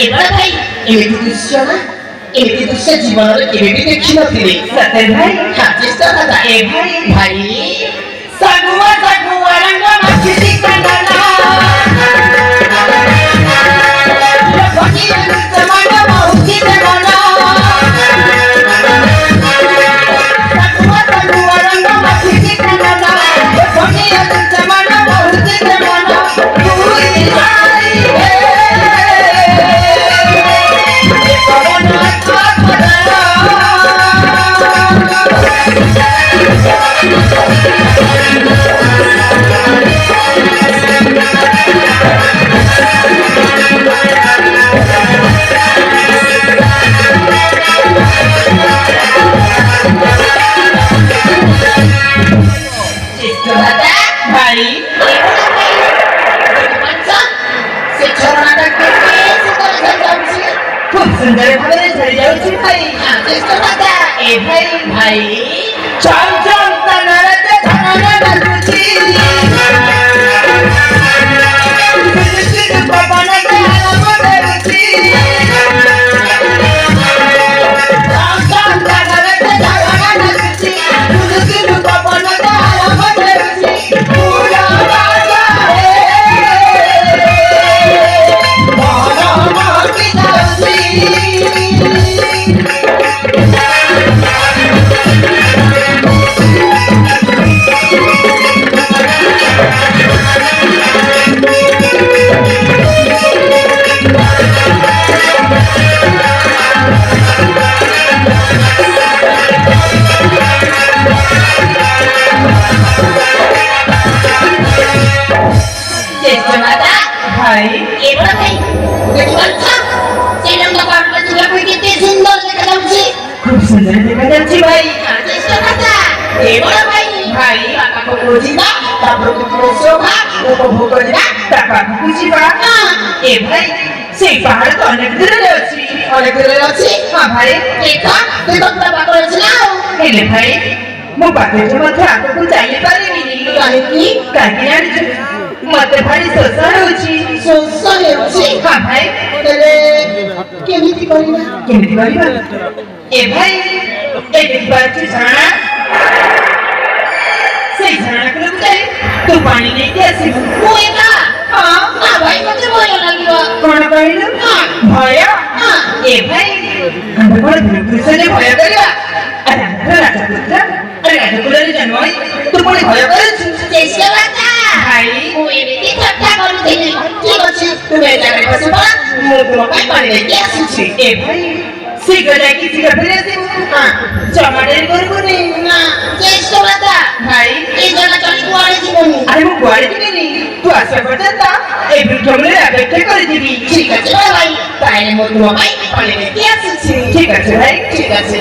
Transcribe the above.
ଏଗୁଡ଼ା ଭାଇ ଏମିତି ଦୃଶ୍ୟ ନା ଏମିତି ଦୃଶ୍ୟ ଜୀବନରେ କେବେ ବି ଦେଖିନଥିଲି। ସତେ ଭାଇ ହାଜିସ୍ତ କଥା ଏ ଭାଇ ଭାଇ ସାଗୁଆ ସାଗୁଆ ରଙ୍ଗ ମାଛି ଟିକଣ୍ଡନା ଲୋକଟି ସମାନ ମହୁକି ଦେବନ ସାଗୁଆ ସାଗୁଆ ରଙ୍ଗ ମାଛି ଟିକଣ୍ଡନା ଲୋକଟି ସମାନ ମହୁକି ଦେବନ ତୁଇ ହାଇ ହେ ପବନ ଆଛା ପଦର ଭାଇ খুব সুন্দর ভাবে ঝরে যাଉଛି ভাই ଏ ଭାଇ ଭାଇ চম চম তানাতে ধানা বাজুছি পবনতে আলম দেউছি চম চম তানাতে ধানা বাজুছি পবনতে আলম দেউছি পুরা বাজা হে মন মতি যাଉଛି ভাই এবার ভাই দেখুন সেই রঙটা পাড়টা তুলে কই কেতে সুন্দর দেখা যাচ্ছে খুব সুন্দর দেখা যাচ্ছে ভাই চেষ্টা কথা এবার ভাই ভাই কাকাকে বুঝিবা তারপর তুমি শোভা উপভোগ করিবা টাকা খুঁজিবা এ ভাই সেই পাহাড় তো অনেক দূরে আছে অনেক দূরে আছে হ্যাঁ ভাই দেখা তুই কতটা পাগল হয়েছিল ହେଲେ ଭାଇ ମୁଁ ବାଟରେ ମଧ୍ୟ ଆଗକୁ ଚାଲିପାରିବିନି କାହିଁକି କାହିଁକି ଜାଣିଛୁ ମତେ ଭାରି ଶୋଷ ହେଉଛି ଶୋଷ ହେଉଛି ହଁ ଭାଇ ହେଲେ କେମିତି କରିବା କେମିତି କରିବା ଏ ଭାଇ ଏ ଦେଖିପାରୁଛୁ ଝରଣା ସେଇ ଝରଣା କୂଳକୁ ଯାଇ ତୁ ପାଣି ନେଇକି ଆସିବୁ ମୁଁ ଏକା ହଁ ନା ଭାଇ ମତେ ଭୟ ଲାଗିବ କଣ କହିଲୁ ଭୟ ଏ ଭାଇ ଆମେ କଣ ପୁରୁଷରେ ଭୟ କରିବା ଆରେ ଆମର ରାଜପୁତ୍ର ଆରେ ରାଜକୁଳରେ ଜନ୍ମ ହୋଇ ତୁ ପୁଣି ଭୟ କରୁଛୁ চেষ্টা কথা ଭାଇ ମୁଁ ଏମିତି ଥଟ୍ଟା କରୁଥିଲି ଠିକ ଅଛି ତୁମେ ଏ ଜାଗାରେ ବସି ପଡ଼ ମୁଁ ତୁମ ପାଇଁ ପାଣି ନେଇକି ଆସୁଛି ଏ ଭାଇ ଶୀଘ୍ର ଯାଇକି ଶୀଘ୍ର ଫେରି ଆସିବୁ ଜମା ଡେରି କରିବୁନି ନା চেষ্টা কথা ଭାଇ এই জায়গা চলে কুয়াড়ে জীবনী আরে ମୁଁ କୁଆଡ଼େ ଯିବିନି ତୁ ଆସିବା ପର୍ଯ୍ୟନ୍ତ এই বৃক্ষ মূলে অপেক্ষা କରିଥିବି ঠিক আছে ভাই তাহলে ମୁଁ ତୁମ ପାଇଁ ପାଣି ନେଇକି ଆସୁଛି ঠিক আছে ভাই ঠিক আছে